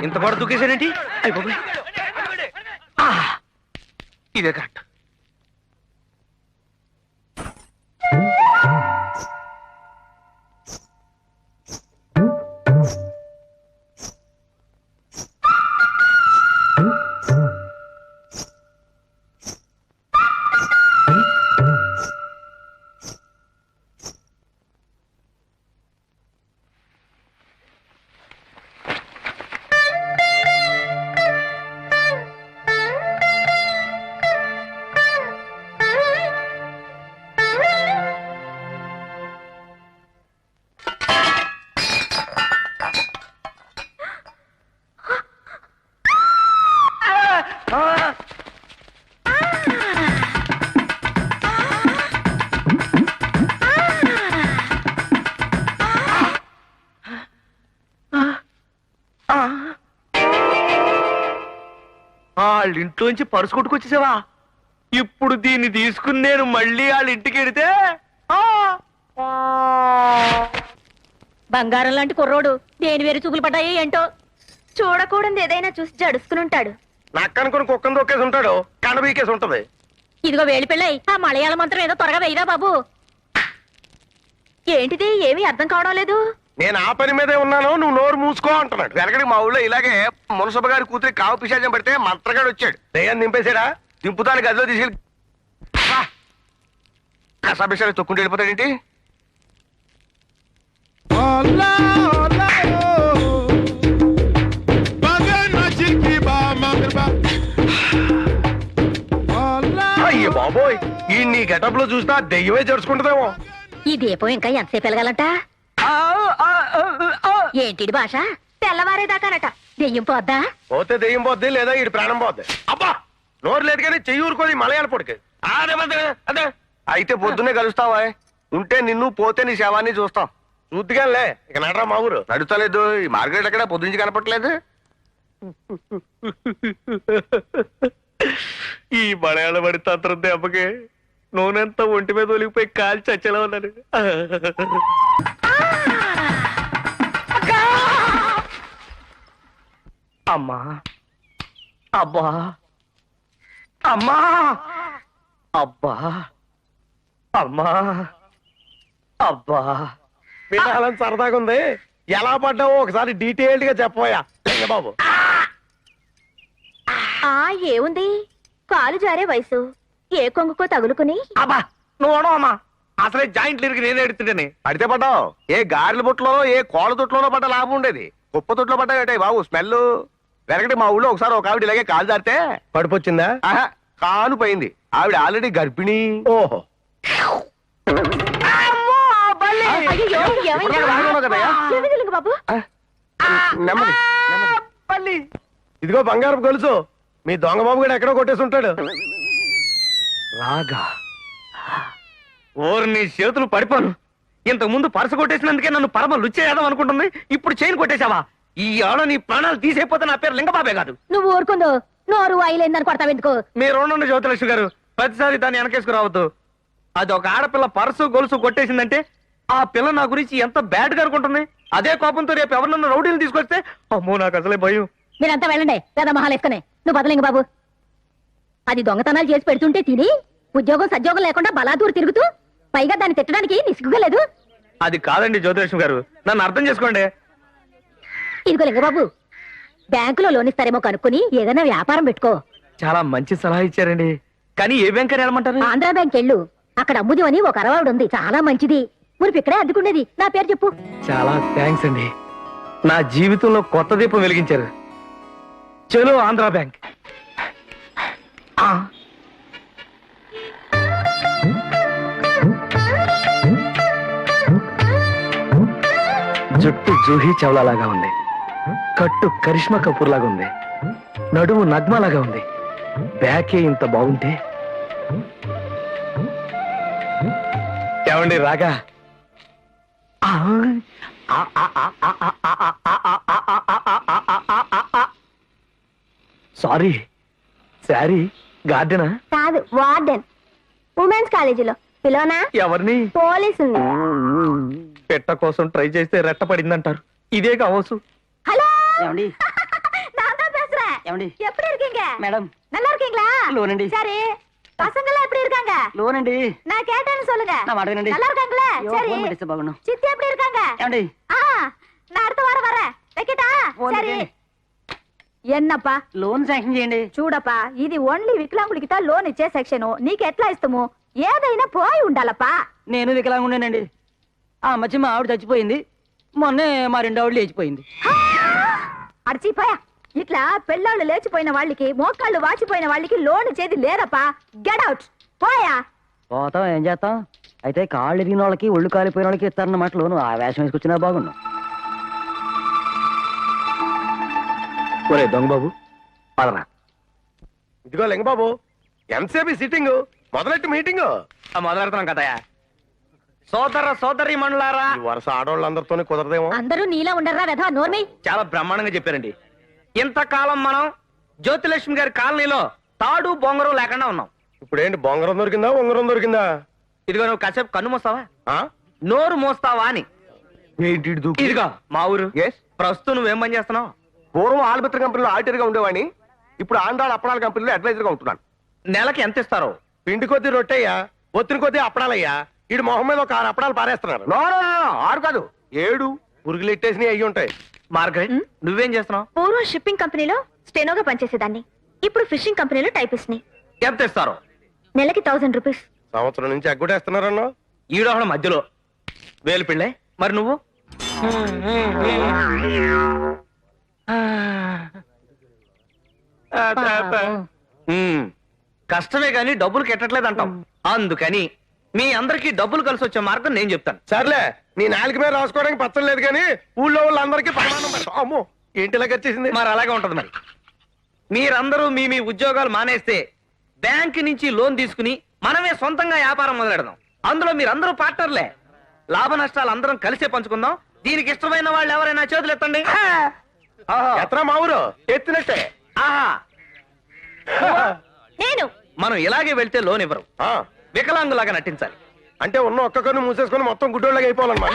ఇంత కూడా దూకేశారేంటి? అయిపోయి ఇదే కరెక్ట్. వాళ్ళ ఇంట్లోంచి పరుసు కొట్టుకొచ్చేసావా? ఇప్పుడు దీన్ని తీసుకుని నేను మళ్ళీ వాళ్ళ ఇంటికి వెడితే బంగారం లాంటి కుర్రోడు దేని వేరు చూపులు పడ్డాయి ఏంటో. చూడకూడదు ఏదైనా చూసి జడుసుకుని ఉంటాడు. నక్కనుకుని కుక్కను దొక్కేసి ఉంటాడు, కండబీకేసి ఉంటది. ఇదిగో వేడి పిల్లై, ఆ మలయాళ మంత్రం ఏదో త్వరగా వెయ్యరా బాబు. ఏంటిది ఏమీ అర్థం కావడం లేదు. నేను ఆ పని మీదే ఉన్నాను, నువ్వు నోరు మూసుకో అంటున్నాడు. వెనకడికి మా ఊళ్ళో ఇలాగే మునసభ గారి కూతురి కావు పిశాచం పడితే మంత్రగాడు వచ్చాడు. దయ్యాన్ని దింపేశాడా? దింపుతాను గదిలో తీసుకెళ్ళి కసాపిషాలు తొక్కుంటూ వెళ్ళిపోతాడేంటి? అయ్యో బాబోయ్, ఈ నీ గెటప్ లో చూసినా దెయ్యమే జరుచుకుంటుందేమో. ఈ దీపం ఇంకా ఎంతసేపు వెళ్ళగలంట? ఏంటి భాష? తెల్లవారేదాకానట. దెయ్యం పోద్దా? పోతే దెయ్యం పోద్ది, లేదా ఈ ప్రాణం పోద్ది. అబ్బా నోరు లేదు కానీ చెయ్యి ఊరుకోది మలయాళ పొడికి. అదే అయితే పొద్దున్నే కలుస్తావా? ఉంటే నిన్ను, పోతే నీ శవాన్ని చూస్తాం. చూద్దిగానే ఇక నడరా మా ఊరు. నడుస్తలేదు, ఈ మార్కెట్ ఎక్కడ పొద్దుంచి కనపట్లేదు. ఈ మలయాళ పడి తంత్రం దెబ్బకి నూనెంతా ఒంటి మీద ఒలిగిపోయి కాల్చి చచ్చేలా ఉన్నాను. అమ్మా అబ్బా అమ్మా అబ్బా అమ్మా అబ్బా వినాలని సరదాగా ఉంది. ఎలా పడ్డావో ఒకసారి డీటెయిల్డ్ గా చెప్పబోయా బాబు. ఏముంది, కాలు జారే వయసు, ఏ కొంగుకో తగులుకుని. అబ్బా నువ్వు అమ్మా, అసలే జాయింట్లు ఇరికి నేనే ఎడుతుంటేనే పడితే పడ్డావు. ఏ గారెల బుట్టలోనో ఏ కోళ్ళ తొట్టులోనో పడ్డ లాభం ఉండేది. కుప్ప తొట్లో పడ్డాయి బాబు. స్మెల్ వెనకటి మా ఊళ్ళో ఒకసారి ఒక ఆవిడ ఇలాగే కాలు జారితే పడిపోచ్చిందా? కాలు పోయింది. ఆవిడ ఆల్రెడీ గర్భిణీ. ఓహో బాబు. ఇదిగో బంగారం గొలుసు, మీ దొంగ బాబు కూడా ఎక్కడో కొట్టేసి ఉంటాడు. రాగా ఓరు నీ చేతులు పడిపోను. ఇంతకు ముందు పరస కొట్టేసినందుకే నన్ను పరమ లుచ్చేయాదాం అనుకుంటుంది. ఇప్పుడు చైన్ కొట్టేశావా? ఈ ఆడ నీ ప్రాణాలు తీసేపోతే నా పేరు లింగబాబే కాదు. నువ్వు ఊరుకుందో నోరు అయిలేందని కొడతావు ఎందుకు? మీరు ఉండండి జ్యోతిలక్ష్మి గారు, ప్రతిసారి దాన్ని వెనకేసుకురావద్దు. అది ఒక ఆడపిల్ల పరసు గొలుసు కొట్టేసిందంటే ఆ పిల్ల నా గురించి ఎంత బ్యాడ్ గా అనుకుంటుంది. అదే కోపంతో రేపు ఎవరినన్నా రౌడీలు తీసుకొస్తే అమ్మో నాకు అసలే భయం. మీరంతా వెళ్ళండి, పెద్ద మహాలు వేసుకునే. నువ్వు బదలింగ బాబు. అది దొంగతనాలు చేసి పెడుతుంటే తిని ఉద్యోగం సద్యోగం లేకుండా బలాదూరు తిరుగుతూ పైగా దాన్ని తిట్టడానికి నిసుగుగా లేదు. అది కాదండి జ్యోతిలక్ష్మి గారు, నన్ను అర్థం చేసుకోండి. ఇదిగో లింగబాబు, బ్యాంకులో లోన్ ఇస్తారేమో కనుక్కుని ఏదైనా వ్యాపారం పెట్టుకో. చాలా మంచి సలహా ఇచ్చారండి, కానీ ఏ బ్యాంక్ అని వెళ్ళమంటారు? ఆంధ్రా బ్యాంక్ వెళ్ళు, అక్కడ అమ్ముది అని ఒక అరవాడు ఉంది, చాలా మంచిది. మురిపి ఇక్కడే అద్దుకునేది. నా పేరు చెప్పు. చాలా థ్యాంక్స్ అండి, నా జీవితంలో కొత్త దీపం వెలిగించారు. చలో ఆంధ్రా బ్యాంక్. జుట్టు జూహీ చౌలా లాగా ఉంది, కట్టు కరిష్మా కపూర్ లాగా ఉంది, నడుము నగ్మా లాగా ఉంది. బ్యాకే ఇంత బాగుంటే ఏమండి రాగా? సారీ, శారీ గార్డెనా? కాదు, వార్డెన్. ఉమెన్స్ కాలేజీలో పిలోనా? ఎవరిని? పోలీసుని. పెట్ట కోసం ట్రై చేస్తే రెట్ట పడిందంటారు, ఇదే కావచ్చు. హలో ఏమండి எப்படி இருக்கீங்க మేడం நல்லா இருக்கீங்களா లోనండి சரி பசங்கெல்லாம் எப்படி இருக்காங்க లోనండి நான் கேட்டேன்னு சொல்லுங்க నా మాట వినండి நல்லா இருக்காங்களா అయ్యో, சரி ఫోన్ పెట్టేస్తే బాగుండు சித்தி எப்படி இருக்காங்க ఏమండి ஆ நான் அடுத்த வாரம் வரேன் வைக்கட்டா ఫోన్ சரி పెట్టండి. ఎన్నప్పా లోన్ శాంక్షన్ చేయండి చూడప్పా ఇది ఓన్లీ వికలాంగులకి లోన్ ఇచ్చే సెక్షన్ నీకు ఎట్లా ఇస్తాము ఏదైనా పోయి ఉండాలప్పా నేను వికలాంగుండేనండి ఆ మధ్య మా ఆవిడ చచ్చిపోయింది మొన్నే మా రెండో ఆవిడ లేచిపోయింది అడిచిపోయా ఇట్లా పెళ్ళాళ్ళు లేచిపోయిన వాళ్ళకి మోకాళ్ళు వాచిపోయిన వాళ్ళకి లోన్ ఇచ్చేది లేదప్పా గెట్ అవుట్ పోయా పోతాం ఏం చేస్తాం అయితే కాళ్ళు ఎరిగిన వాళ్ళకి ఒళ్ళు కాలిపోయిన వాళ్ళకి ఇస్తారన్నమాట లోను ఆ వేషం వేసుకొచ్చినా బాగుండు ఒరే దొంగ బాబు పదరా. ఇదిగో లింగ బాబు ఎంతసేపు సిట్టింగ్ మొదలెట్టి మీటింగ్ మొదలెడుతున్నాం కదయా సోదరి మండలారా ఈ వరుస ఆడవాళ్ళందరితోనే కుదరదేమో. అందరూ నీలా ఉండర్రా వెధవా నోర్మి చాలా బ్రహ్మాండంగా చెప్పారండి. ఇంతకాలం మనం జ్యోతిలక్ష్మి గారి కాలనీలో తాడు బొంగరం లేకుండా ఉన్నాం. ఇప్పుడు ఏంటి బొంగరం దొరికిందా ఉంగరం దొరికిందా? ఇదిగో నువ్వు కాసేపు కన్ను మోస్తావా ఆ? నోరు మోస్తావా అని. ఏంటి ఇటు దూకు? ఇదిగో మా ఊరు. Yes? ప్రస్తుతం నువ్వేం పని చేస్తున్నావు? పూర్వం ఆల్బిత్ర కంపెనీలో ఆడిటర్ గా ఉండేవాడిని. ఇప్పుడు ఆంధ్రాల అప్పడాల కంపెనీలో అడ్వైజర్ గా ఉంటున్నాను. నెలకి ఎంత ఇస్తారో? పిండి కొద్దీ రొట్టెయ్యా, ఒత్తిడి కొద్దీ అప్పడాలయ్యా. ఇటు మొహం మీద ఒక 6 అప్పడాలు పారేస్తున్నారు. 6 కాదు 7 పురుగులు ఎట్టేసినవి అయ్యి ఉంటాయి. మార్గరెట్ నువ్వేం చేస్తున్నావు? పూర్వం షిప్పింగ్ కంపెనీలో స్టెనోగా పనిచేసేదాన్ని ఇప్పుడు ఫిషింగ్ కంపెనీలో టైపిస్ట్ ని ఎంత ఇస్తారో? నెలకి 1000 రూపీస్ సంవత్సరం నుంచి ఎగ్గొట్టేస్తున్నారన్నా. ఈడోహళ మధ్యలో వేలు పిళ్ళే. మరి నువ్వు? కష్టమే గాని డబ్బులు కెట్టట్లేదు అంటాం. అందుకని మీ అందరికి డబ్బులు కలిసి వచ్చే మార్గం నేను చెప్తాను. సర్లే నీ నాలుగు మీద రాసుకోవడానికి పచ్చం లేదు కానీ ఊళ్ళో వాళ్ళందరికీ ప్రమాణం పెడతాం. అమ్మో ఏంటి ఇలా వచ్చేసింది? మరి అలాగే ఉంటది. మరి మీరందరూ మీ మీ ఉద్యోగాలు మానేస్తే బ్యాంక్ నుంచి లోన్ తీసుకుని మనమే సొంతంగా వ్యాపారం మొదలెడదాం. అందులో మీరందరూ పార్ట్నర్లే. లాభ నష్టాలు అందరం కలిసే పంచుకుందాం. దీనికి ఇష్టమైన వాళ్ళు ఎవరైనా చేతులు ఎత్తండి. ఆహా. ఎత్రా మా ఊరు ఎత్తినట్టే. ఆహా. నేను మనం ఇలాగే వెళ్తే లోన్ ఇవ్వరు. ఆ, వికలాంగులాగా నటించాలి. అంటే ఉన్న ఒక్క కన్ను మూసేసుకొని మొత్తం గుడ్డోళ్ళగా అయిపోవాలన్నమాట.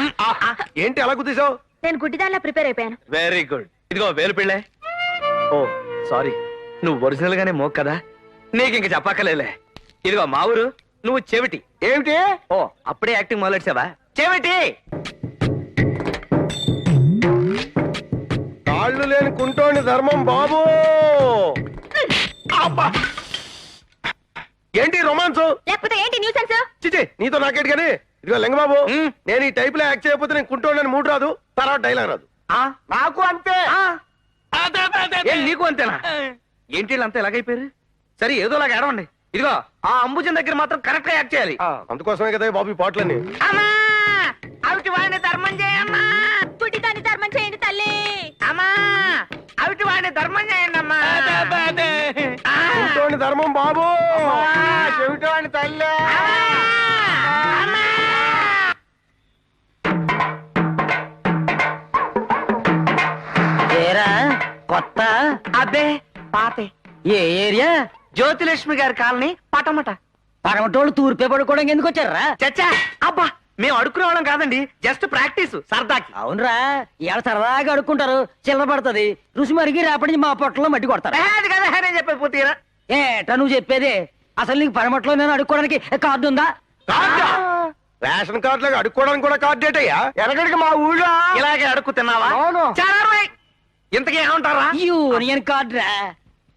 ఏంటి అలా కుదిసావు? నేను గుడ్డిదానిలా ప్రిపేర్ అయిపోయాను. Very good. ఇదిగో వేలు పిళ్ళే. ఓ సారీ, నువ్వు ఒరిజినల్ గానే మోక్ కదా, నీకు ఇంక చెప్పక్కలేలే. ఇదిగో మా ఊరు, నువ్వు చెవిటి. ఏమిటి? ఓ అప్పుడే యాక్టింగ్ మొదలెట్సావా? చెవిటి. కాళ్ళు లేని కుంటోని ధర్మం బాబు. అబ్బా! ఏంటి రొమాన్స్? లేకపోతే ఏంటి న్యూసెన్స్? చిచి నీతో నాకేటి కానీ. ఇదిగో లింగబాబు ఉమ్. నేను ఈ టైప్ లో యాక్ట్ చేయకపోతే నేను కుంటోని మూడు రాదు, తర్వాత డైలాగ్ రాదు. ఆ? నాకు అంతే. ఆ? ఏం నీకు అంతేనా? ఏంటి వీళ్ళంతా ఎలాగైపోయారు? సరే ఏదోలాగా ఏడవండి. ఇదిగో ఆ అంబుజన్ దగ్గర మాత్రం కరెక్ట్ గా యాక్ట్ చేయాలి. అందుకోసమే కదా ఈ బాబు ఈ పాటలన్నీ. అమ్మా అవిటి వాడిని ధర్మం చేయమ్మా. గుడ్డిదాన్ని ధర్మం చేయండి తల్లి. అమ్మా అవిటి వాడిని ధర్మం చేయండి అమ్మా. కుంటోని ధర్మం బాబు. చెవిటోని తల్లి. ఏరా కొత్త అబ్బే పాతే. ఏ ఏరియా? జ్యోతిలక్ష్మి గారి కాలనీ పటమట. పడమటోళ్ళు తూర్పే పడుకోవడానికి ఎందుకు వచ్చారా? చచ్చా అబ్బా మేము అడుక్కునే వాళ్ళం కాదండి, జస్ట్ ప్రాక్టీస్ సరదాకి. అవునరా ఇవాళ సరదాగా అడుక్కుంటారు, చిల్లర పడుతుంది. రుచి మరిగి రేపటి నుంచి మా పొట్టలో మట్టి కొడతారు. అది కదా నేను చెప్పేది పూర్తిగా. ఏటా నువ్వు చెప్పేది? అసలు నీకు పడమట్లో నేను అడుక్కోవడానికి కార్డు ఉందా? కార్డా? రేషన్ కార్డు లాగా అడుక్కోవడానికి కూడా కార్డు డేటయ్యా. ఎనగడికి మా ఊళ్ళో ఇలాగే అడుక్కు తిన్నావా? అవును. చాలా రోజులై. ఇంతకీ ఏమంటారా? యూనియన్ కార్డు రా.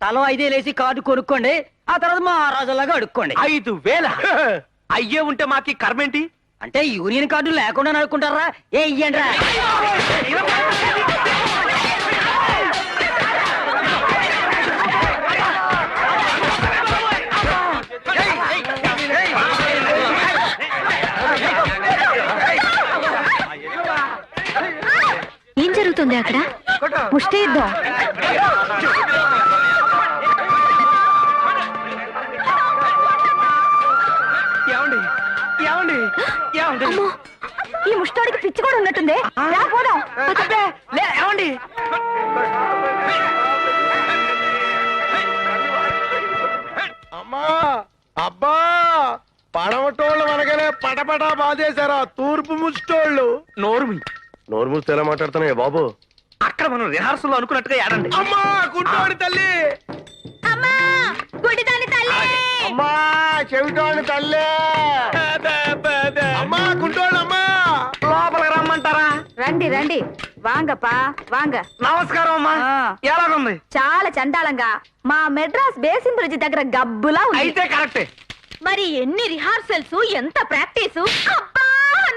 తలో 5 వేసి కార్డు కొనుక్కోండి, ఆ తర్వాత మా రాజులాగా అడుక్కోండి. 5,000 అయ్యే ఉంటే మాకి కర్మేంటి? అంటే యూనియన్ కార్డు లేకుండా అడుక్కుంటారా? ఏ ఇయ్యండి రా. ఏం జరుగుతుంది అక్కడ? ముష్టి యుద్ధం. ఏమండి ఏమండి ఏమండి? అమ్మో, ఈ ముష్టాడికి పిచ్చి కూడా ఉన్నట్టుంది. రా పోదాం. అబ్బే, లే, ఏమండి? అమ్మా అబ్బా పడవటోళ్ళు అనగానే పటపటా బాధేశారా తూర్పు ముష్టోళ్ళు. నోరు మీ. నోరు మూస్తే ఎలా మాట్లాడుతున్నాయి బాబు? అక్కడ మనం రిహార్సల్ లో అనుకున్నట్టుగా ఆడండి. అమ్మా గుడ్డోడి తల్లి, అమ్మా గుడిదాని తల్లి. అమ్మా చెవిటోడి తల్లి, అమ్మా గుడ్డోడు, అమ్మా లోపలికి రమ్మంటారా? రండి రండి, వాంగపా వాంగ. నమస్కారం అమ్మా. ఆ. ఎలాగుంది? చాలా చండాలంగా మా మెడ్రాస్ బేసిన్ బ్రిడ్జ్ దగ్గర గబ్బులా ఉంది. అయితే కరెక్టే. మరి ఎన్ని రిహార్సల్స్, ఎంత ప్రాక్టీసు. అబ్బా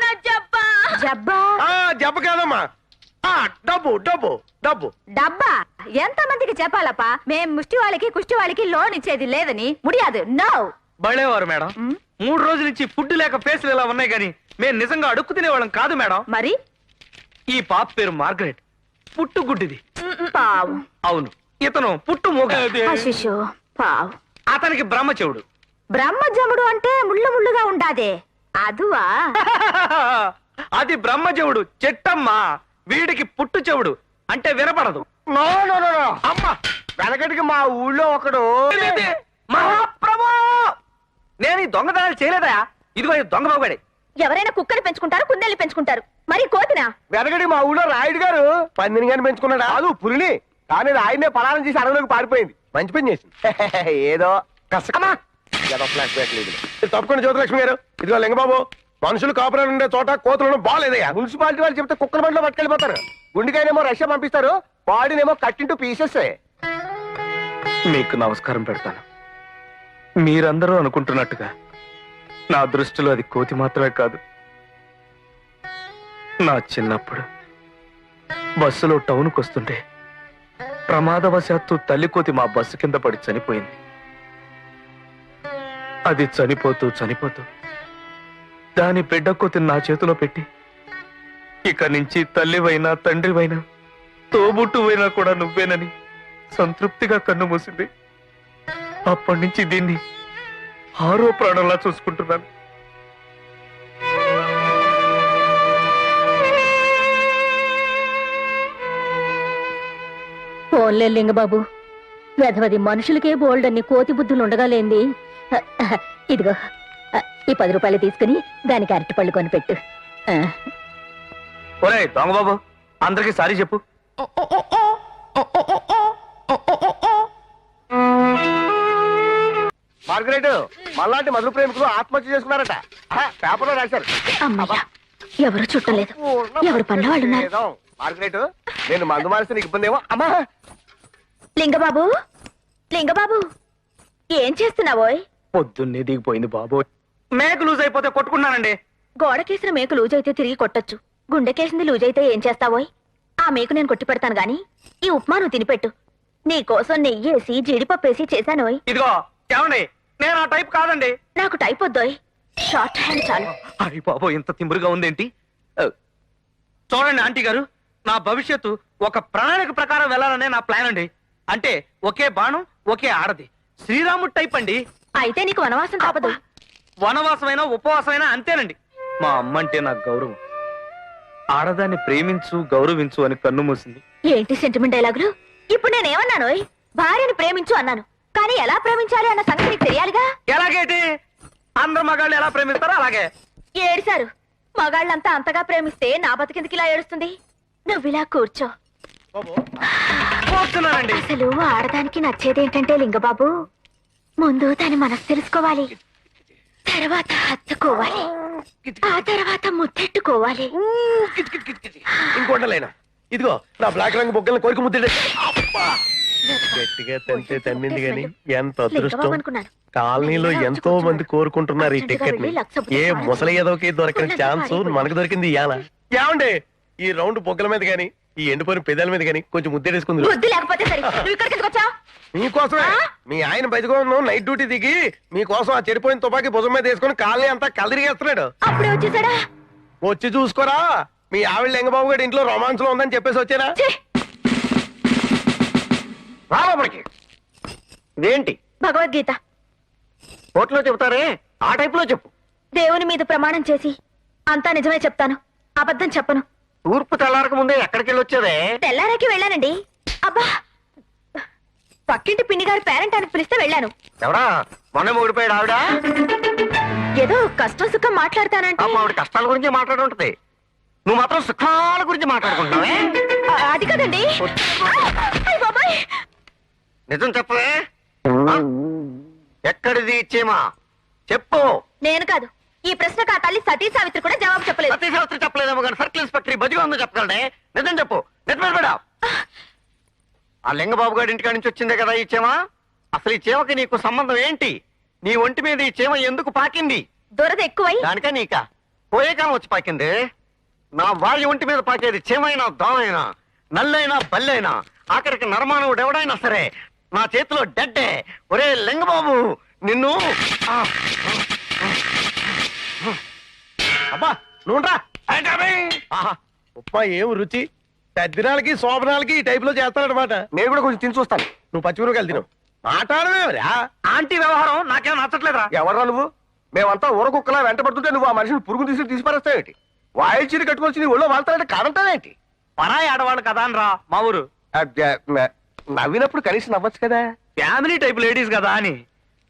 నా జబ్బా. జబ్బా జబ్బ కాదమ్మా, డబ్బు డబ్బు డబ్బు. డబ్బా ఎంత మందికి చెప్పాలప్పా, మేం ముష్టి వాళ్ళకి కుష్టి వాళ్ళకి లోన్ ఇచ్చేది లేదని. ముడియాదు నో. బళ్ళేవారు మేడం. 3 రోజుల నుంచి ఫుడ్ లేక ఫేసులు ఇలా ఉన్నాయి కానీ మేము నిజంగా అడుక్కు తినేవాళ్ళం కాదు మేడం. మరి ఈ పాప పేరు మార్గరెట్, పుట్టు గుడ్డిది. పావు. అవును, ఇతను పుట్టు మూగ. అశిషు పావు. అతనికి బ్రహ్మచెవుడు. బ్రహ్మజముడు అంటే ముళ్ళు ముళ్ళుగా ఉండాదే అదువా. అది బ్రహ్మచెవుడు చెట్టమ్మా. వీడికి పుట్టు చెవుడు అంటే వినపడదు. No no no no. అమ్మా వెనకటికి మా ఊళ్ళో ఒకడు. మహాప్రభు, నేను ఈ దొంగతనాలు చేయలేదా? ఇదిగో ఈ దొంగ బాబుగాడే. ఎవరైనా కుక్కని పెంచుకుంటారు, కుందేళ్ళు పెంచుకుంటారు, మరి కోతినా? వెనకటి మా ఊళ్ళో రాయుడు గారు పందిని గాని పెంచుకున్నాడు. కాదు పులిని. కానీ ఆయనే పలారం చేసి అడవిలోకి పారిపోయింది. మంచి పని చేసింది. ఏదో కష్టమా ఏదో ఫ్లాష్ బ్యాక్ లేదు. తప్పకుండా జ్యోతిలక్ష్మి గారు, ఇదిగో లింగబాబు, మనుషులు కాపురాలు ఉండే చోట కోతులను బాగాలేదయ్యా. మున్సిపాలిటీ వాళ్ళు చెప్తే కుక్కల బండిలో పట్టుకెళ్ళిపోతారు. గుండెకాయనేమో రష్యా పంపిస్తారు, బాడీనేమో కట్టింటూ పీసెస్. మీకు నమస్కారం పెడతాను. మీరందరూ అనుకుంటున్నట్టుగా నా దృష్టిలో అది కోతి మాత్రమే కాదు. నా చిన్నప్పుడు బస్సులో టౌన్కి వస్తుంటే ప్రమాదవశాత్తు తల్లి కోతి మా బస్సు కింద పడి చనిపోయింది. అది చనిపోతూ చనిపోతూ దాని బిడ్డ కోతిని నా చేతిలో పెట్టి, ఇక నుంచి తల్లివైనా తండ్రివైనా తోబుట్టువైనా కూడా నువ్వేనని సంతృప్తిగా కన్ను మూసింది. అప్పటి నుంచి దీన్ని 6వ ప్రాణంలా చూసుకుంటున్నాను. ఫోన్లే లింగబాబు, వెధవది మనుషులకే బోల్డన్ని కోతి బుద్ధులు ఉండగా లేంది. ఇదిగో ఈ 10 రూపాయలు తీసుకుని దానికి అరటి పళ్ళు కొనిపెట్టు. ఒరే దొంగబాబు, అందరికీ సారీ చెప్పు. మార్గరెట్, మళ్ళాంటి మధుర ప్రేమికులు ఆత్మహత్య చేసుకున్నారట. పేపర్లో రాశారు. అమ్మయ్య, ఎవరు చుట్టలేదు, ఎవరు పనులు వాళ్ళు ఉన్నారు. ఏదో, మార్గరెట్, నేను మందు మారిస్తే నీకు ఇబ్బంది ఏమో. అమ్మా లింగబాబు, లింగబాబు ఏం చేస్తున్నావోయ్? పొద్దున్నే దిగిపోయింది బాబు. మేక లూజ్ అయిపోతే కొట్టుకున్నానండి. గోడకేసిన మేకు లూజ్ అయితే తిరిగి కొట్టొచ్చు, గుండెకేసింది లూజ్ అయితే ఏం చేస్తావోయ్? ఆ మేకు నేను కొట్టి పెడతాను గాని ఈ ఉప్మా నువ్వు తినిపెట్టు. నీకోసం నెయ్యేసి జీడిపప్పేసి చేశానోయ్. ఇదిగో ఏమండి, నేను ఆ టైప్ కాదండి. నాకు టైప్ వద్దోయ్, షార్ట్ హ్యాండ్ చాలు. అయ్యి బాబు, ఇంత తిమ్మురుగా ఉందేంటి? చూడండి ఆంటీ గారు, నా భవిష్యత్తు ఒక ప్రణాళిక ప్రకారం వెళ్ళాలనే నా ప్లాన్ అండి. అంటే ఒకే బాణం ఒకే ఆడది, శ్రీరాముడు టైప్ అండి. అయితే నీకు వనవాసం తప్పదు. వనవాసమైనా ఉపవాసమైనా అంతేనండి. మా అమ్మంటే నాకు గౌరవం. ఆడదాన్ని ప్రేమించు గౌరవించు అని కన్ను మూసింది. ఏంటి సెంటిమెంట్ డైలాగులు? ఇప్పుడు నేనేమన్నానోయ్? భార్యని ప్రేమించు అన్నాను, కానీ ఎలా ప్రేమించాలి అన్న సంగతి నీకు తెలియాలిగా. ఎలాగైతే అందరు మగాళ్ళు ఎలా ప్రేమిస్తారో అలాగే. ఏడిశారు, మగాళ్ళంతా అంతగా ప్రేమిస్తే నా బతికిందుకు ఇలా ఏడుస్తుంది. నువ్విలా కూర్చో. కూర్చున్నానండి. అసలు ఆడదానికి నచ్చేదేంటంటే లింగబాబు, ముందు దాని మనసు తెలుసుకోవాలి, తర్వాత హత్తుకోవాలి, ఆ తర్వాత ముద్దెట్టుకోవాలి. ఇంకోటలేనా, ఇదిగో నా బ్లాక్ రంగు బొగ్గలను కోరిక ముద్దే. గట్టిగా తంతే తన్నింది గాని ఎంత అదృష్టం. లింగబాబు అనుకున్నాను. కాలనీలో ఎంతో మంది కోరుకుంటున్నారు ఈ టికెట్ ని. ఏ ముసలి ఏదోకి దొరకని ఛాన్స్ మనకు దొరికింది ఇయాల. ఏమండి, ఈ రౌండ్ బొగ్గల మీద గాని ఈ ఎండిపోయిన పెదాల మీద గాని కొంచెం ముద్దేసుకుంది. బుద్ధి లేకపోతే సరే, నువ్వు ఇక్కడికి ఎందుకు వచ్చావు? మీకోసమే. మీ ఆయన బయటకు నైట్ డ్యూటీ దిగి మీకోసం ఆ చెడిపోయిన తుపాకీ భుజం మీద వేసుకుని కాలనీ అంతా కలదిరిగేస్తున్నాడు. అప్పుడే వచ్చేసాడా? వచ్చి చూసుకోరా, మీ ఆవిడ లింగబాబు గారి ఇంట్లో రొమాన్స్ లో ఉందని చెప్పేసి వచ్చారా? రాబడికి ఇదేంటి భగవద్గీత కోర్టులో చెబుతారే ఆ టైప్ లో చెప్పు. దేవుని మీద ప్రమాణం చేసి అంతా నిజమే చెప్తాను, అబద్ధం చెప్పను. తూర్పు తెల్లారక ముందే ఎక్కడికి వెళ్ళి వచ్చేదే? తెల్లారాకి వెళ్ళానండి. అబ్బా, పక్కింటి పిన్ని గారు పేరెంట్ అని పిలిస్తే వెళ్ళాను. ఎవడా మొన్న ఊడిపోయాడు ఆవిడ? ఏదో కష్టం సుఖం మాట్లాడతానంటే ఆవిడ కష్టాల గురించి మాట్లాడుంటది. నువ్వు మాత్రం సుఖాల గురించి మాట్లాడుకుంటున్నావే. అది కదండి. అయ్ బాబాయ్. నిజం చెప్పవే. ఆ? ఎక్కడిది ఇచ్చేమా చెప్పు. నేను కాదు, ఈ ప్రశ్నకు ఆ తల్లి సతీ సావిత్రి కూడా జవాబు చెప్పలేదు. సతీ సావిత్రి చెప్పలేదేమో కానీ సర్కిల్ ఇన్స్పెక్టర్ బజిగా ఉందో చెప్పగలనే. నిజం చెప్పు. నిజమేడా? ఆ లింగబాబు గారి ఇంటికాడి నుంచి వచ్చిందే కదా ఈ చీమ. అసలు ఈ చీమకి నీకు సంబంధం ఏంటి? నీ ఒంటి మీద ఈ చీమ ఎందుకు పాకింది? దురద ఎక్కువై దానికా నీకా? పోయే కాలం వచ్చి పాకింది. నా భార్య ఒంటి మీద పాకేది చీమైనా దోమైనా నల్లైనా బల్లైనా ఆఖరికి నరమానవుడు ఎవడైనా సరే నా చేతిలో డెడ్డే. ఒరే లింగబాబు నిన్ను. అబ్బా నువ్వురా. ఆహా, ఉప్మా ఏం రుచి. తద్దినాలకి శోభనాలకి ఈ టైప్ లో చేస్తానమాట. నేను కూడా కొంచెం తిని చూస్తాను. నువ్వు పచ్చిమిరపకాయలు తిను. మాట్లాడమేరా. ఆంటీ వ్యవహారం నాకేం నచ్చట్లేదురా. ఎవర్రా నువ్వు? మేమంతా ఊరకుక్కలా వెంట పడుతుంటే నువ్వు ఆ మనిషిని పురుగు తీసి పారేస్తావేంటి? వాయిల్ చీర కట్టుకొచ్చి నీ ఒళ్ళో వాళ్తానంటే కాదంటావేంటి? పరాయి ఆడవాళ్ళు కదా అనరా మా ఊరు. నవ్వినప్పుడు కనీసం నవ్వచ్చు కదా. ఫ్యామిలీ టైప్ లేడీస్ కదా అని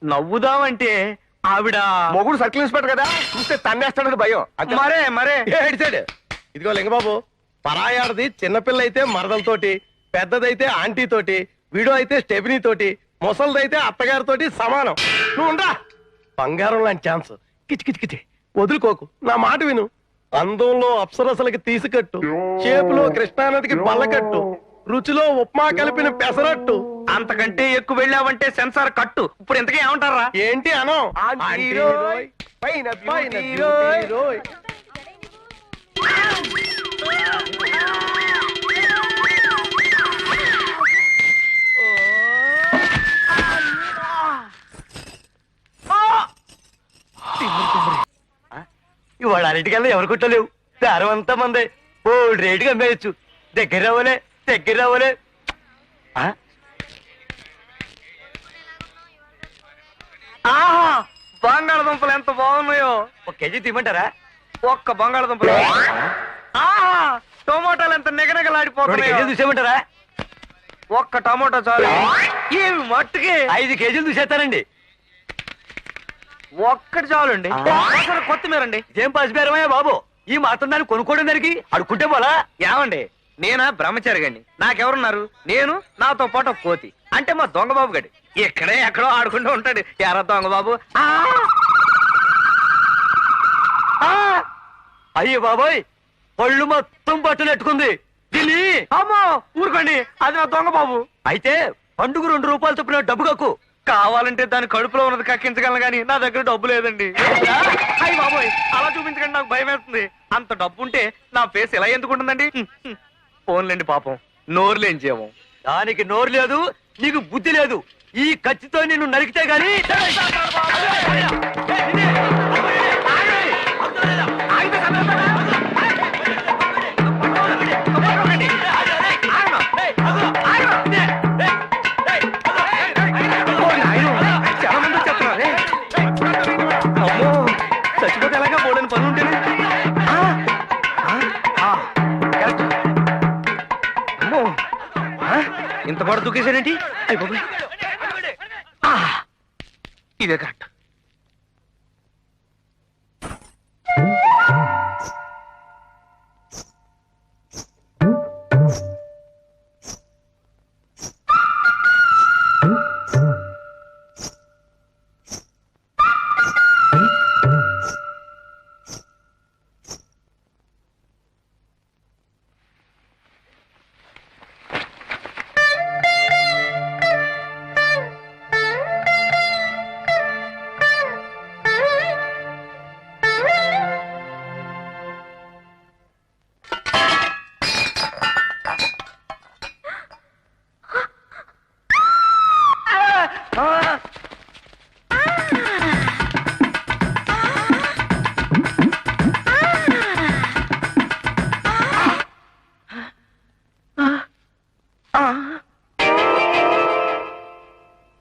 నవ్వుదామంటే ఆవిడ మొగుడు సర్కిల్ ఇన్స్పెక్టర్ కదా, చూస్తే తన్నేస్తాడని భయం. అంతే. మరే ఏడిచాడు. ఇదిగో లింగబాబు, పరాయాడది చిన్నపిల్ల అయితే మరదలతోటి, పెద్దదైతే ఆంటీ తోటి, వీడో అయితే స్టెఫినీ తోటి, ముసలిదైతే అత్తగారితోటి సమానం. నువ్వు ఉండరా. బంగారం లాంటి ఛాన్స్. కిచి కిచి కిచి వదులుకోకు. నా మాట విను. అందంలో అప్సరసలకి తీసుకట్టు, షేపులో కృష్ణానదికి బల్లకట్టు, రుచిలో ఉప్మా కలిపిన పెసరట్టు. అంతకంటే ఎక్కువ వెళ్ళావంటే సెన్సార్ కట్టు. ఇప్పుడు ఇంతకీ ఏమంటారా? ఏంటి అనం? ఆంటీ రోయ్, పైన పైన బ్యూటీ బ్యూటీ రోయ్. రోయ్. ఇవాళ అన్నిటికల్లా ఎవరు కుట్టలేవు. దారం అంతా మందే. ఓ రేటుగా అమ్మేయచ్చు. దగ్గర రావలే. ఆహా, బంగాళదుంపలు ఎంత బాగున్నాయో. ఒక కేజీ తీయమంటారా? ఒక్క బంగాళదుంపలు. ఆహా, టొమాటోలు ఎంత రెండు నిగనగలాడిపోతున్నాయో. కేజీలు చూసేయమంటారా? ఒక్క టమాటో చాలు. ఏమి మట్టుకి 5 కేజీలు చూసేస్తానండి. ఒక్కటి చాలండి. అసలు కొత్తిమీర అండి. ఇదేం పసిపేరమయ్యా బాబు, ఈ మాత్రం దాన్ని కొనుక్కోవడం దానికి అడుక్కుంటే పోలా. ఏమండి, నేనా బ్రహ్మచారిగండి. నాకెవరున్నారు? నేను, నాతో పాటు ఒక కోతి. అంటే మా దొంగ బాబు గడి ఇక్కడే ఎక్కడో ఆడుకుంటూ ఉంటాడు. ఎరా దొంగ బాబు. అయ్యో బాబోయ్, పళ్ళు మొత్తం పట్టునెట్టుకుంది. తిని అమ్మో ఊరుకోండి, అది నా దొంగ బాబు. అయితే పండుగ 2 రూపాయలు చొప్పున డబ్బు కక్కు. కావాలంటే దాని కడుపులో ఉన్నది కక్కించగలను కానీ నా దగ్గర డబ్బు లేదండి. అయ్యి బాబోయ్, అలా చూపించకండి, నాకు భయం వేస్తుంది. అంత డబ్బు ఉంటే నా ఫేస్ ఎలా ఎందుకుంటుందండి? ఫోన్లేండి పాపం, నోరులేం చేయము. దానికి నోరు లేదు, నీకు బుద్ధి లేదు. ఈ కత్తితో నిన్ను నరికితే గాని చాలా మంది చెప్తున్నారు. అమ్మో, చచ్చిపోతే ఎలాగా బోడని పనులు ఉంటేనే. అమ్మో, ఇంత కూడా దూకేశాడేంటి? అయిపోయి ఇదే కరెక్ట్.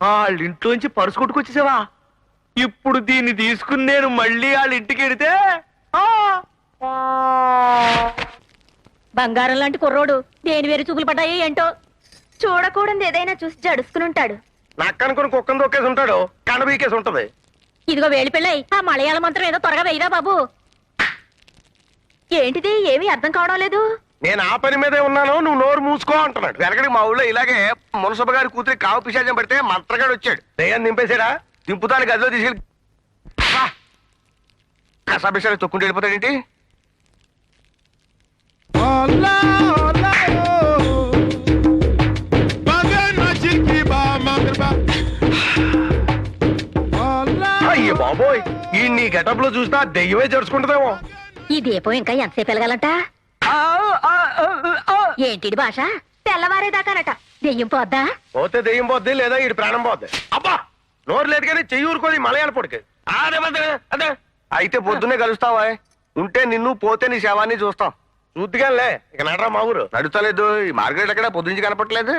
వాళ్ళ ఇంట్లోంచి పరుసు కొట్టుకొచ్చేసావా? ఇప్పుడు దీన్ని తీసుకుని నేను మళ్ళీ వాళ్ళ ఇంటికి వెడితే బంగారం లాంటి కుర్రోడు దేని వేరు చూపులు పడ్డాయి ఏంటో. చూడకూడదు ఏదైనా చూసి జడుసుకుని ఉంటాడు. నక్కనుకుని కుక్కను దొక్కేసి ఉంటాడు, కండ బీకేసి ఉంటది. ఇదిగో వేలి పెళ్ళై ఆ మలయాళ మంత్రం ఏదో త్వరగా వెయ్యరా బాబు. ఏంటిది ఏమీ అర్థం కావడం లేదు. నేను ఆ పని మీదే ఉన్నాను, నువ్వు నోరు మూసుకో అంటున్నాడు. వెనకటి మా ఊళ్ళో ఇలాగే మునసభ గారి కూతురి కావు పిశాచం పడితే మంత్రగాడు వచ్చాడు. దయ్యాన్ని నింపేశాడా? దింపుతాను గదిలో తీసుకెళ్ళి కసాపిసాలు తొక్కుంటూ వెళ్ళిపోతాడేంటి? అయ్యో బాబోయ్, ఈ నీ గెటప్ లో చూసినా దెయ్యమే జరుచుకుంటుందేమో. ఈ దీపం ఇంకా ఎంతసేపు వెలగాలంట? ఏంటిది భాష? తెల్లవారేదాకానట. దెయ్యం పోద్దా? పోతే దెయ్యం పోద్ది, లేదా ఈ ప్రాణం పోద్ది. అబ్బా, నోరు లేదు కానీ చెయ్యి ఊరుకోది మలయాళ పొడికి. అదే అయితే పొద్దున్నే కలుస్తావా? ఉంటే నిన్ను, పోతే నీ శవాన్ని చూస్తాం. చూద్దిగానే ఇక నడరా మా ఊరు. నడుతలేదు. ఈ మార్కెట్ ఎక్కడ పొద్దుంచి కనపట్లేదు.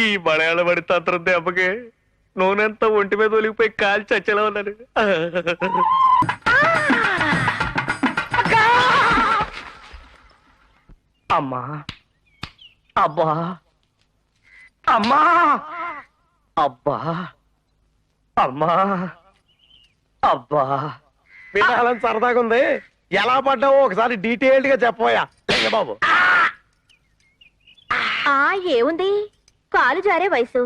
ఈ మలయాళ పడి తంత్రం దెబ్బకి నూనెంతా ఒంటి మీద ఒలిగిపోయి కాల్చి చచ్చేలా ఉన్నాను. అమ్మా, అబ్బా, అమ్మా, అబ్బా, అమ్మా, అబ్బా. వినాలని సరదాగా ఉంది. ఎలా పడ్డావో ఒకసారి డీటెయిల్డ్ గా చెప్పబోయా బాబు. ఆ ఏముంది, కాలు జారే వయసు,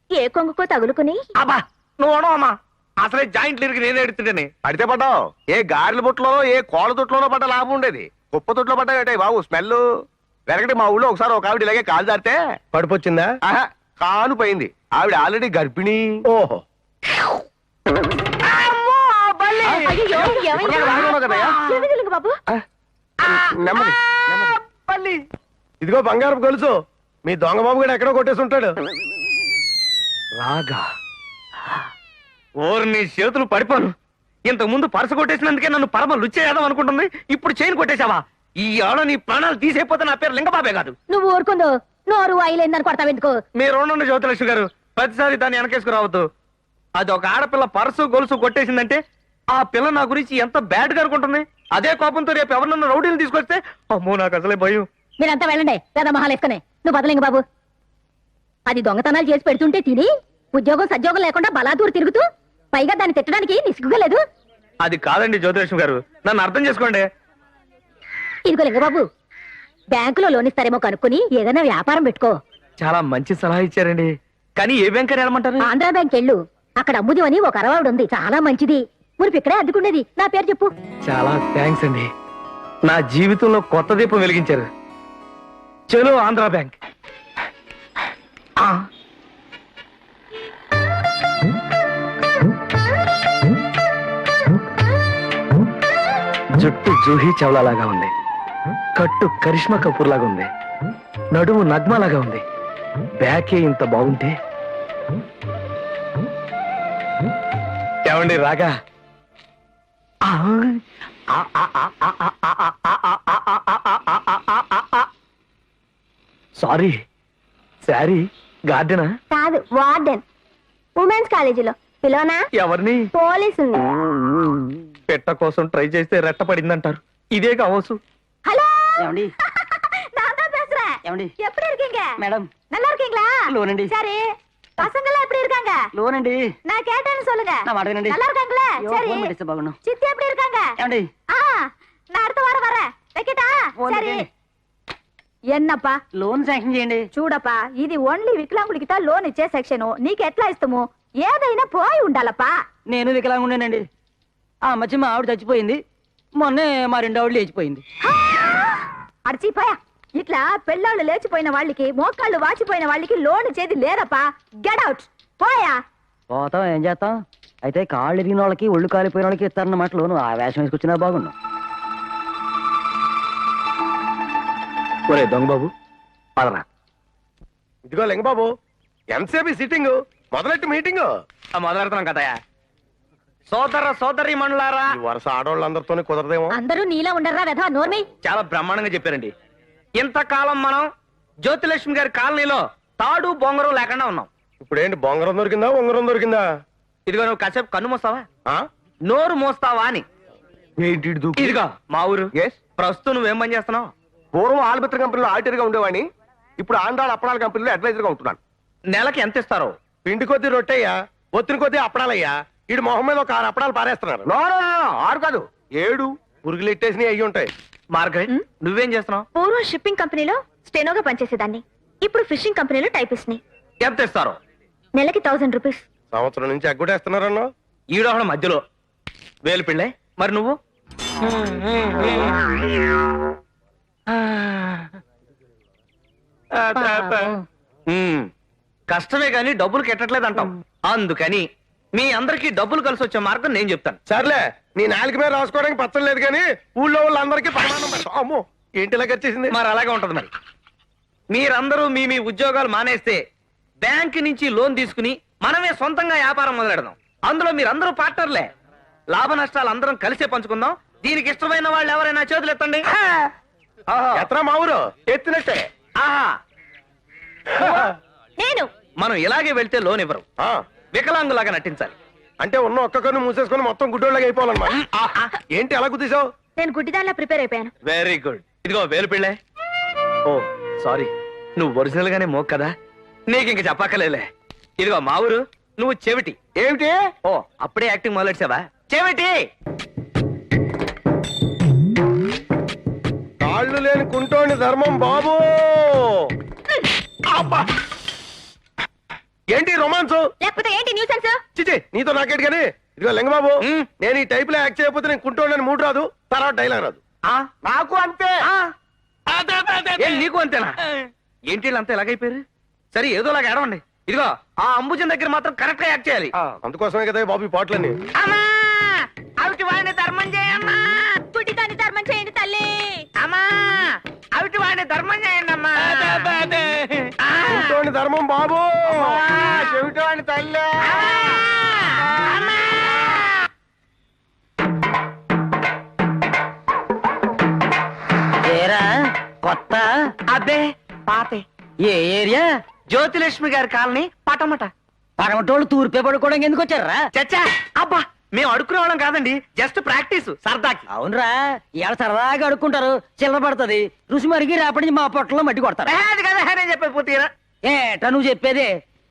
ఏ కొంగుకో తగులుకుని. అబ్బా నువ్వు అమ్మా, అసలే జాయింట్లు ఇరికి నేనే ఎడుతుంటేనే. పడితే పడ్డావు. ఏ గారెల బుట్టలోనో ఏ కోళ్ళ తొట్లోనో పడ్డ లాభం ఉండేది. కుప్ప తొట్లో పడ్డాయి బాబు. స్మెల్ వెనకటి మా ఊళ్ళో ఒకసారి ఒక ఆవిడ ఇలాగే కాలు జారితే పడిపోచ్చిందా? ఆహా, కాను పోయింది. ఆవిడ ఆల్రెడీ గర్భిణీ. ఓహో, అయ్యయ్యో, ఏమైంది? రాగలవు కదయ్యా? ఏమి తెలుగు బాబు? నెమ్మది. పల్లి ఇదిగో బంగారం గొలుసు. మీ దొంగ బాబు కూడా ఎక్కడో కొట్టేసి ఉంటాడు. రాగా ఓరు నీ చేతులు పడిపోను. ఇంతకు ముందు పరస కొట్టేసినందుకే నన్ను పరమ లుచ్చేయాదం అనుకుంటుంది. ఇప్పుడు చైన్ కొట్టేశావా? ఈ ఆడ నీ ప్రాణాలు తీసేపోతే నా పేరు లింగబాబే కాదు. నువ్వు ఊరుకుందో నోరు అయిలేందని కొడతావెందుకు? మీరు ఉండండి జ్యోతిలక్ష్మి గారు, ప్రతిసారి దాన్ని వెనకేసుకురావద్దు. అది ఒక ఆడపిల్ల పర్సు గొలుసు కొట్టేసిందంటే ఆ పిల్ల నా గురించి ఎంత బ్యాడ్ గా అనుకుంటుంది. అదే కోపంతో రేపు ఎవరినన్నా రౌడీలు తీసుకొస్తే అమ్మో నాకు అసలే భయం. మీరంతా వెళ్ళండి పెద్ద మహాలు వేసుకునే. నువ్వు బదలింగ బాబు. అది దొంగతనాలు చేసి పెడుతుంటే తిని ఉద్యోగం సద్యోగం లేకుండా బలాదూరు తిరుగుతూ పైగా దాన్ని తిట్టడానికి నిసుగుగా లేదు. అది కాదండి జ్యోతిలక్ష్మి గారు, నన్ను అర్థం చేసుకోండి. ఇదిగో లింగబాబు, బ్యాంకులో లోన్ ఇస్తారేమో కనుక్కుని ఏదైనా వ్యాపారం పెట్టుకో. చాలా మంచి సలహా ఇచ్చారండి. కానీ ఏ బ్యాంక్ అని వెళ్ళమంటారు? ఆంధ్రా బ్యాంక్ వెళ్ళు. అక్కడ అమ్ముది అని ఒక అరవాడు ఉంది, చాలా మంచిది. మురిపి ఇక్కడే అద్దుకునేది. నా పేరు చెప్పు. చాలా థ్యాంక్స్ అండి, నా జీవితంలో కొత్త దీపం వెలిగించారు. చలో ఆంధ్రా బ్యాంక్. ఆ. జుట్టు జూహీ చౌలా లాగా ఉంది, కట్టు కరిష్మా కపూర్ లాగా ఉంది, నడుము నగ్మా లాగా ఉంది. బ్యాకే ఇంత బాగుంటే ఏమండి రాగా? సారీ, శారీ గార్డెనా? కాదు, వార్డెన్. ఉమెన్స్ కాలేజీలో పిలోనా? ఎవరిని? పోలీసు. పెట్ట కోసం ట్రై చేస్తే రెట్ట పడిందంటారు. ఇదే కావచ్చు. హలో, ఏమండి? நான் தான் பேசுறேன். ఏమండి? எப்படி இருக்கீங்க? మేడం, நல்லா இருக்கீங்களா? లోనండి. சரி, பசங்க எல்லாம் எப்படி இருக்காங்க? లోనండి. நான் கேட்டேன்னு சொல்லுங்க. నా మాట వినండి. நல்லா இருக்காங்களா? అయ్యో, சரி. ఫోన్ పెట్టేస్తే బాగుండు. சித்தி எப்படி இருக்காங்க? ఏమండి? ఆ, நான் அடுத்த வாரம் வரேன். வைக்கட்டா? ఫోన్ சரி. పెట్టండి. ఎన్నప్పా లోన్ శాంక్షన్ చేయండి. చూడప్పా, ఇది ఓన్లీ వికలాంగులకి లోన్ ఇచ్చే సెక్షన్. నీకు ఎట్లా ఇస్తాము? ఏదైనా పోయి ఉండాలప్పా. నేను వికలాంగుండేనండి. ఆ మధ్య మా ఆవిడ చచ్చిపోయింది. మొన్నే మా రెండో ఆవిడ లేచిపోయింది. అడిచిపోయా, ఇట్లా పెళ్ళాళ్ళు లేచిపోయిన వాళ్ళకి, మోకాళ్ళు వాచిపోయిన వాళ్ళకి లోన్ ఇచ్చేది లేదప్పా. గెట్ అవుట్, పోయా. పోతాం, ఏం చేస్తాం. అయితే కాళ్ళు ఎరిగిన వాళ్ళకి ఒళ్ళు కాలిపోయిన వాళ్ళకి ఇస్తారన్నమాట లోను. ఆ వేషం వేసుకొచ్చినా బాగుండు. ఒరే దొంగ బాబు, పదరా. ఇదిగో లింగబాబు, ఎంతసేపు సిట్టింగ్? మొదలెట్టి మీటింగ్. మొదలెడుతున్నాం కదయా. సోదర సోదరి మండలారా, ఈ వరుస ఆడవాళ్ళందరితోనే కుదరదేమో. అందరూ నీలా ఉండర్రా వెధవా నోర్మి. చాలా బ్రహ్మాండంగా చెప్పారండి. ఇంతకాలం మనం జ్యోతిలక్ష్మి గారి కాలనీలో తాడు బొంగరం లేకుండా ఉన్నాం. ఇప్పుడేంటి బొంగరం దొరికిందా, ఉంగరం దొరికిందా? ఇదిగో నువ్వు కాసేపు కన్ను మూస్తావా, ఆ? నోరు మోస్తావా అని. ఏంటి ఇటు దూకు? ఇదిగో మా ఊరు. Yes? ప్రస్తుతం నువ్వేం పని చేస్తున్నావు? పూర్వం ఆల్బిత్ర కంపెనీలో ఆడిటర్ గా ఉండేవాడిని. ఇప్పుడు ఆంధ్రాల అప్పడాల కంపెనీలో అడ్వైజర్ గా ఉంటున్నాను. నెలకి ఎంత ఇస్తారో? పిండి కొద్ది రొట్టెయ్యా, ఒత్తిడి కొద్ది అప్పడాలయ్యా. ఈడు మొహం మీద ఒక 6 అప్పడాలు పారేస్తున్నారు. నో నో, నో, 6 కాదు 7. పురుగులు ఎట్టేసి అయ్యి ఉంటాయి. మార్గరెట్ నువ్వేం చేస్తున్నావు? పూర్వం షిప్పింగ్ కంపెనీలో స్టెనోగా పనిచేసేదాన్ని. ఇప్పుడు ఫిషింగ్ కంపెనీలో టైపిస్ట్ ని. ఎంత ఇస్తారు? నెలకి 1000 రూపీస్. సంవత్సరం నుంచి ఎగ్గొట్టేస్తున్నారన్నా. ఈడోహడం మధ్యలో వేలు పిళ్ళే. మరి నువ్వు? కష్టమే గాని డబ్బులు కెట్టట్లేదు అంటాం. అందుకని మీ అందరికి డబ్బులు కలిసి వచ్చే మార్గం నేను చెప్తాను. సర్లే, నీ నాలుగు మీద రాసుకోవడానికి పచ్చం లేదు కానీ ఊళ్ళో వాళ్ళందరికీ ప్రమాణం పెడతాం. అమ్మో, ఏంటి ఇలా వచ్చేసింది? మరి అలాగే ఉంటది. మరి మీరందరూ మీ ఉద్యోగాలు మానేస్తే బ్యాంక్ నుంచి లోన్ తీసుకుని మనమే సొంతంగా వ్యాపారం మొదలెడదాం. అందులో మీరందరూ పార్ట్నర్లే. లాభ నష్టాలు అందరం కలిసే పంచుకుందాం. దీనికి ఇష్టమైన వాళ్ళు ఎవరైనా చేతులు ఎత్తండి. ఎత్రా మా ఊరు ఎత్తినట్టే. ఆహా, నేను మనం ఇలాగే వెళ్తే లోన్ ఇవ్వరు. ఆ, వికలాంగులాగా నటించాలి. అంటే ఉన్న ఒక్క కన్ను మూసేసుకుని మొత్తం గుడ్డోళ్ళగా అయిపోవాలన్నమాట. ఏంటి అలా గుద్దేశావు? నేను గుడ్డిదానిలా ప్రిపేర్ అయిపోయాను. Very good. ఇదిగో వేలు పిళ్ళే. ఓ సారీ, నువ్వు ఒరిజినల్ గానే మోక్ కదా, నీకు ఇంక చెప్పక్కలేలే. ఇదిగో మా ఊరు, నువ్వు చెవిటి. ఏమిటి? ఓ అప్పుడే యాక్టింగ్ మొదలెట్సావా? చెవిటి. కాళ్ళు లేని కుంటోని ధర్మం బాబు. అబ్బా! ఏంటి రొమాన్స్? లేకపోతే ఏంటి న్యూసెన్స్? చిచి, నీతో నాకేంటి కానీ. ఇదిగో లింగబాబు, ఉమ్. నేను ఈ టైప్ లో యాక్ట్ చేయకపోతే నేను కుంటోని మూడు రాదు, తర్వాత డైలాగ్ రాదు. ఆ, నాకు అంతే. ఆ. ఏం నీకు అంతేనా? ఏంటి వీళ్ళు అంతా ఎలాగైపోయారు? సరే ఏదోలాగా ఏడవండి. ఇదిగో ఆ అంబుజం దగ్గర మాత్రం కరెక్ట్ గా యాక్ట్ చేయాలి. అందుకోసమే కదా ఈ బాబు ఈ పాటలన్నీ. అమ్మా అవిటి వాడిని ధర్మం చేయమ్మా. గుడ్డిదాన్ని ధర్మం చేయండి తల్లి. అమ్మా అవిటి వాడిని ధర్మం చేయండి అమ్మా. కుంటోని ధర్మం బాబు. చెవిటోని తల్లి. ఏరా కొత్త? అదే పాతే. ఏ ఏరియా? జ్యోతిలక్ష్మి గారి కాలనీ పటమట. పడమటోళ్ళు తూర్పే పడుకోవడానికి ఎందుకు వచ్చారా? చచ్చా అబ్బా, మేము అడుక్కునే వాళ్ళం కాదండి, జస్ట్ ప్రాక్టీస్ సరదాకి. అవునరా, ఇలా సరదాగా అడుక్కుంటారు, చిల్లర పడుతుంది, రుచి మరిగి రేపటి నుంచి మా పొట్టలో మట్టి కొడతారు. అది కదా నేను చెప్పేది పూర్తిగా. ఏటా నువ్వు చెప్పేది?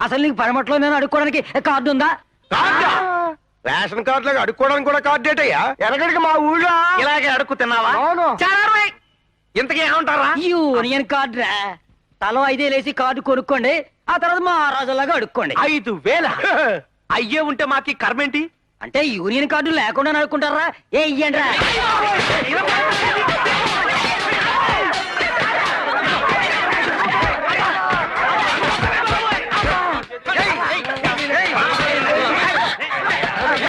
అసలు నీకు పడమట్లో నేను అడుక్కోవడానికి కార్డు ఉందా? కార్డా? రేషన్ కార్డు లాగా అడుక్కోవడానికి కూడా కార్డు ఏటయ్యా? ఎనకడికి మా ఊళ్ళో ఇలాగే అడుక్కు తిన్నావా? అవును. చాలా రోజులై. ఇంతకీ ఏమంటారా? యూనియన్ కార్డు రా. తలో 5 వేసి కార్డు కొనుక్కోండి, ఆ తర్వాత మా రాజులాగా అడుక్కోండి. 5,000 అయ్యే ఉంటే మాకి కర్మేంటి? అంటే యూనియన్ కార్డు లేకుండా అడుక్కుంటారా? ఏ ఇయ్యండి రా.